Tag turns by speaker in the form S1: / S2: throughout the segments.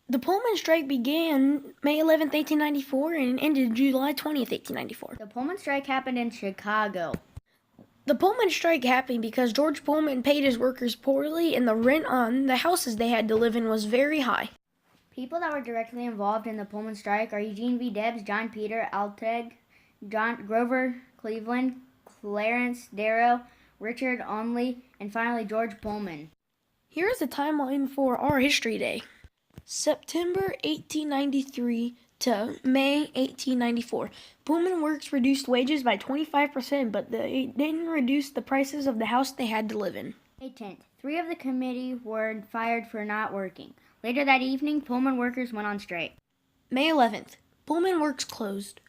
S1: The Pullman strike began May 11th, 1894 and ended July 20th, 1894.
S2: The Pullman strike happened in Chicago.
S1: The Pullman strike happened because George Pullman paid his workers poorly and the rent on the houses they had to live in was very high.
S2: People that were directly involved in the Pullman strike are Eugene V. Debs, John Peter Altgeld, John Grover Cleveland, Clarence Darrow, Richard Onley, and finally George Pullman.
S1: Here is a timeline for our History Day. September 1893 to May 1894. Pullman Works reduced wages by 25%, but they didn't reduce the prices of the house they had to live in.
S2: May 10th. 3 of the committee were fired for not working. Later that evening, Pullman workers went on strike.
S1: May 11th. Pullman Works closed.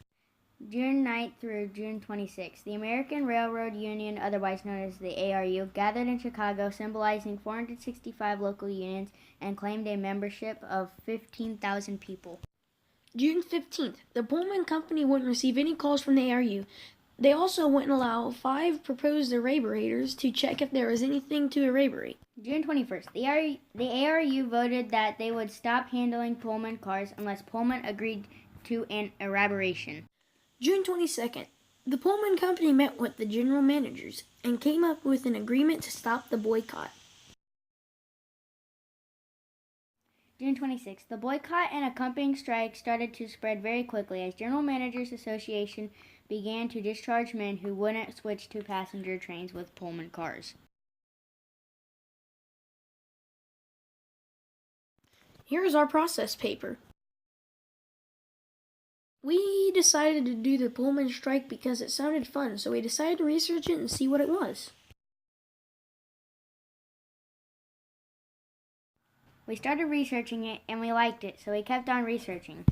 S2: June 9th through June 26th, the American Railroad Union, otherwise known as the ARU, gathered in Chicago, symbolizing 465 local unions, and claimed a membership of 15,000 people.
S1: June 15th. The Pullman Company wouldn't receive any calls from the ARU. They also wouldn't allow 5 proposed arraborators to check if there was anything to arraborate.
S2: June 21st, the ARU voted that they would stop handling Pullman cars unless Pullman agreed to an arraboration.
S1: June 22nd. The Pullman Company met with the general managers and came up with an agreement to stop the boycott.
S2: June 26th. The boycott and accompanying strike started to spread very quickly as General Managers Association began to discharge men who wouldn't switch to passenger trains with Pullman cars.
S1: Here is our process paper. We decided to do the Pullman strike because it sounded fun, so we decided to research it and see what it was.
S2: We started researching it and we liked it, so we kept on researching.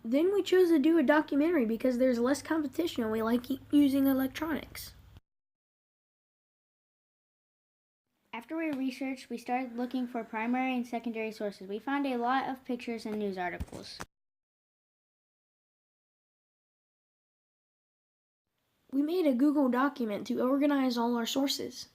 S1: Then we chose to do a documentary because there's less competition and we like using electronics.
S2: After we researched, we started looking for primary and secondary sources. We found a lot of pictures and news articles.
S1: We made a Google document to organize all our sources.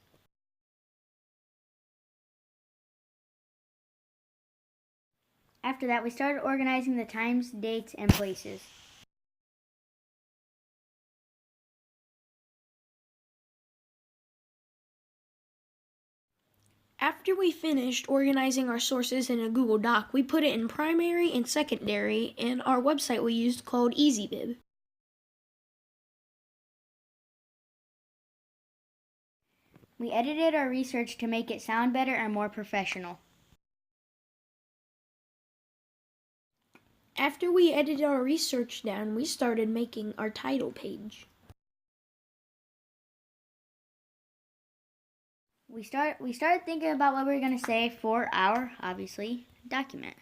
S2: After that, we started organizing the times, dates, and places.
S1: After we finished organizing our sources in a Google Doc, we put it in primary and secondary in our website we used called EasyBib.
S2: We edited our research to make it sound better and more professional.
S1: After we edited our research down, we started making our title page.
S2: We started thinking about what we were going to say for our, obviously, document.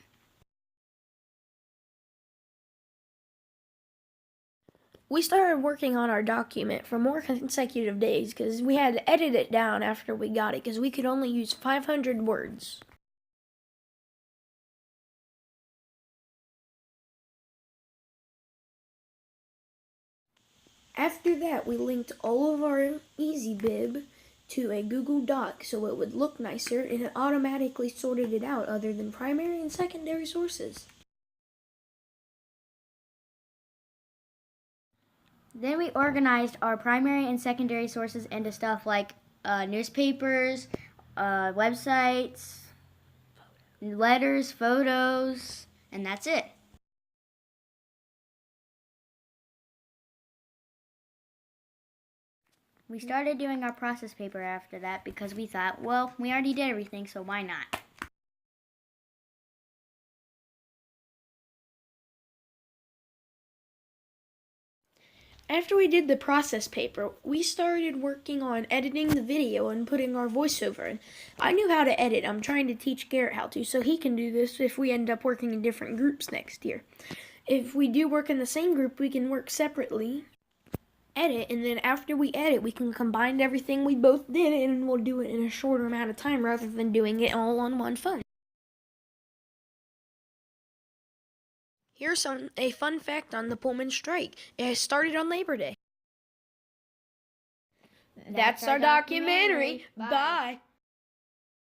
S1: We started working on our document for more consecutive days because we had to edit it down after we got it because we could only use 500 words. After that, we linked all of our EasyBib to a Google Doc so it would look nicer and it automatically sorted it out other than primary and secondary sources.
S2: Then we organized our primary and secondary sources into stuff like newspapers, websites, letters, photos, and that's it. We started doing our process paper after that because we thought, well, we already did everything, so why not?
S1: After we did the process paper, we started working on editing the video and putting our voiceover in. I knew how to edit. I'm trying to teach Garrett how to, so he can do this if we end up working in different groups next year. If we do work in the same group, we can work separately, edit, and then after we edit, we can combine everything we both did and we'll do it in a shorter amount of time rather than doing it all on one phone. Here's a fun fact on the Pullman strike. It started on Labor Day. That's our documentary. Bye.